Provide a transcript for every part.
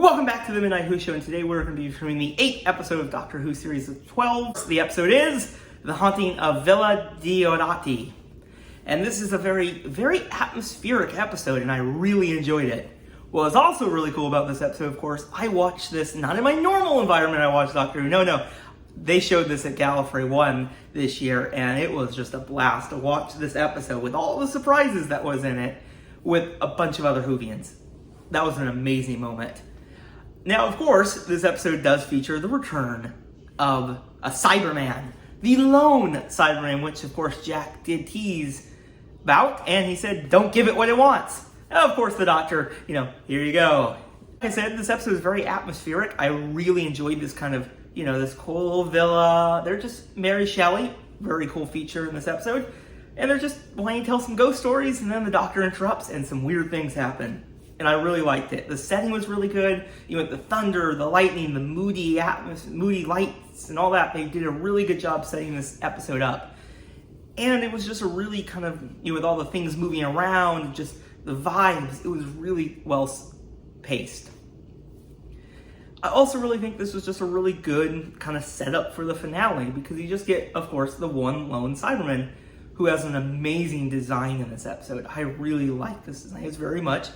Welcome back to the Midnight Who Show, and today we're going to be reviewing the 8th episode of Doctor Who series of 12. The episode is The Haunting of Villa Diodati. And this is a very, very atmospheric episode, and I really enjoyed it. What was also really cool about this episode, of course, I watched this not in my normal environment. I watched Doctor Who. No. They showed this at Gallifrey 1 this year, and it was just a blast to watch this episode with all the surprises that was in it with a bunch of other Whovians. That was an amazing moment. Now, of course, this episode does feature the return of a Cyberman, the lone Cyberman, which, of course, Jack did tease about, and he said, don't give it what it wants. And of course, the Doctor, here you go. Like I said, this episode is very atmospheric. I really enjoyed this kind of, this cool little villa. They're just Mary Shelley, very cool feature in this episode. And they're just playing, tell some ghost stories, and then the Doctor interrupts, and some weird things happen. And I really liked it. The setting was really good. The thunder, the lightning, the moody lights, and all that. They did a really good job setting this episode up. And it was just a really kind of, with all the things moving around, just the vibes, it was really well paced. I also really think this was just a really good kind of setup for the finale, because you just get, of course, the one lone Cyberman who has an amazing design in this episode. I really like this design. It's very much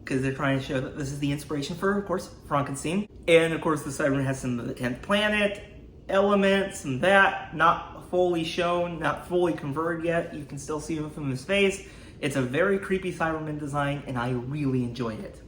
because they're trying to show that this is the inspiration for, of course, Frankenstein. And, of course, the Cyberman has some of the 10th planet elements and that, not fully shown, not fully converted yet. You can still see him from his face. It's a very creepy Cyberman design, and I really enjoyed it.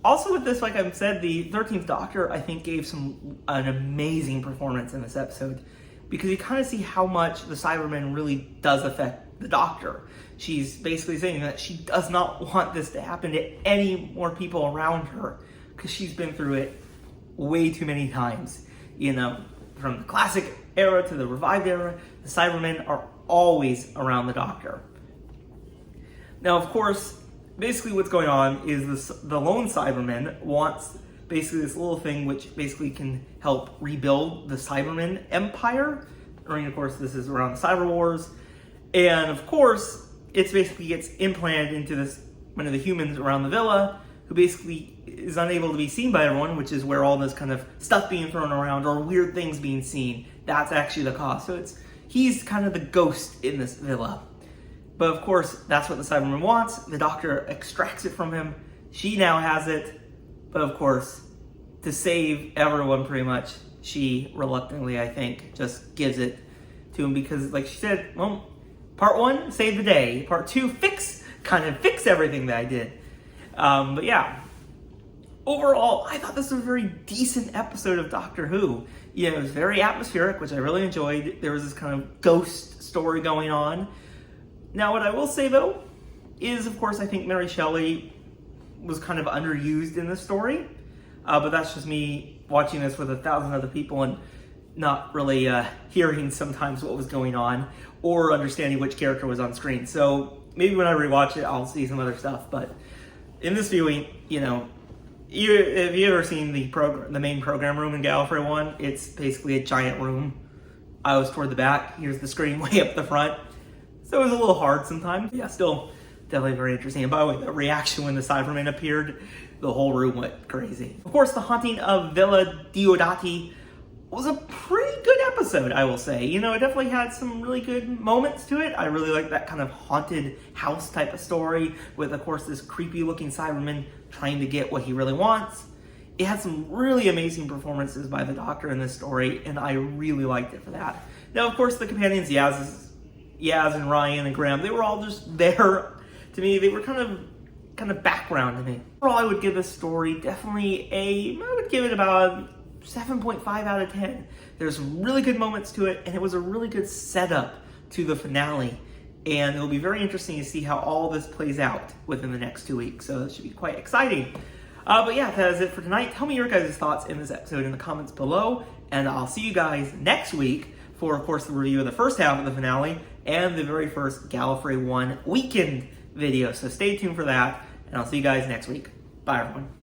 Also with this, like I've said, the 13th Doctor, I think, gave an amazing performance in this episode, because you kind of see how much the Cyberman really does affect the Doctor. She's basically saying that she does not want this to happen to any more people around her, because she's been through it way too many times. From the classic era to the revived era, the Cybermen are always around the Doctor. Now, of course, basically what's going on is the lone Cyberman wants basically this little thing which basically can help rebuild the Cyberman empire. Of course, this is around the Cyber Wars. And of course, it basically gets implanted into one of the humans around the villa, who basically is unable to be seen by everyone, which is where all this kind of stuff being thrown around or weird things being seen, that's actually the cause. So he's kind of the ghost in this villa. But of course, that's what the Cyberman wants. The Doctor extracts it from him. She now has it. But of course, to save everyone pretty much, she reluctantly, I think, just gives it to him because, like she said, well, part 1, save the day. Part 2, fix everything that I did. But yeah, overall, I thought this was a very decent episode of Doctor Who. It was very atmospheric, which I really enjoyed. There was this kind of ghost story going on. Now, what I will say, though, is, of course, I think Mary Shelley was kind of underused in this story. But that's just me watching this with 1,000 other people and not really hearing sometimes what was going on or understanding which character was on screen. So maybe when I rewatch it, I'll see some other stuff. But in this viewing, have you ever seen the main program room in Gallifrey 1? It's basically a giant room. I was toward the back. Here's the screen way up the front. So it was a little hard sometimes. Yeah, still definitely very interesting. And by the way, the reaction when the Cyberman appeared, the whole room went crazy. Of course, The Haunting of Villa Diodati was a pretty good episode, I will say. It definitely had some really good moments to it. I really like that kind of haunted house type of story with, of course, this creepy looking Cyberman trying to get what he really wants. It had some really amazing performances by the Doctor in this story, and I really liked it for that. Now, of course, the companions, Yaz and Ryan and Graham, they were all just there to me. They were kind of background to me. Overall, I would give this story definitely I would give it about 7.5 out of 10. There's some really good moments to it, and it was a really good setup to the finale. And it'll be very interesting to see how all this plays out within the next 2 weeks. So it should be quite exciting. But yeah, that is it for tonight. Tell me your guys' thoughts in this episode in the comments below. And I'll see you guys next week for, of course, the review of the first half of the finale and the very first Gallifrey 1 weekend video. So stay tuned for that, and I'll see you guys next week. Bye, everyone.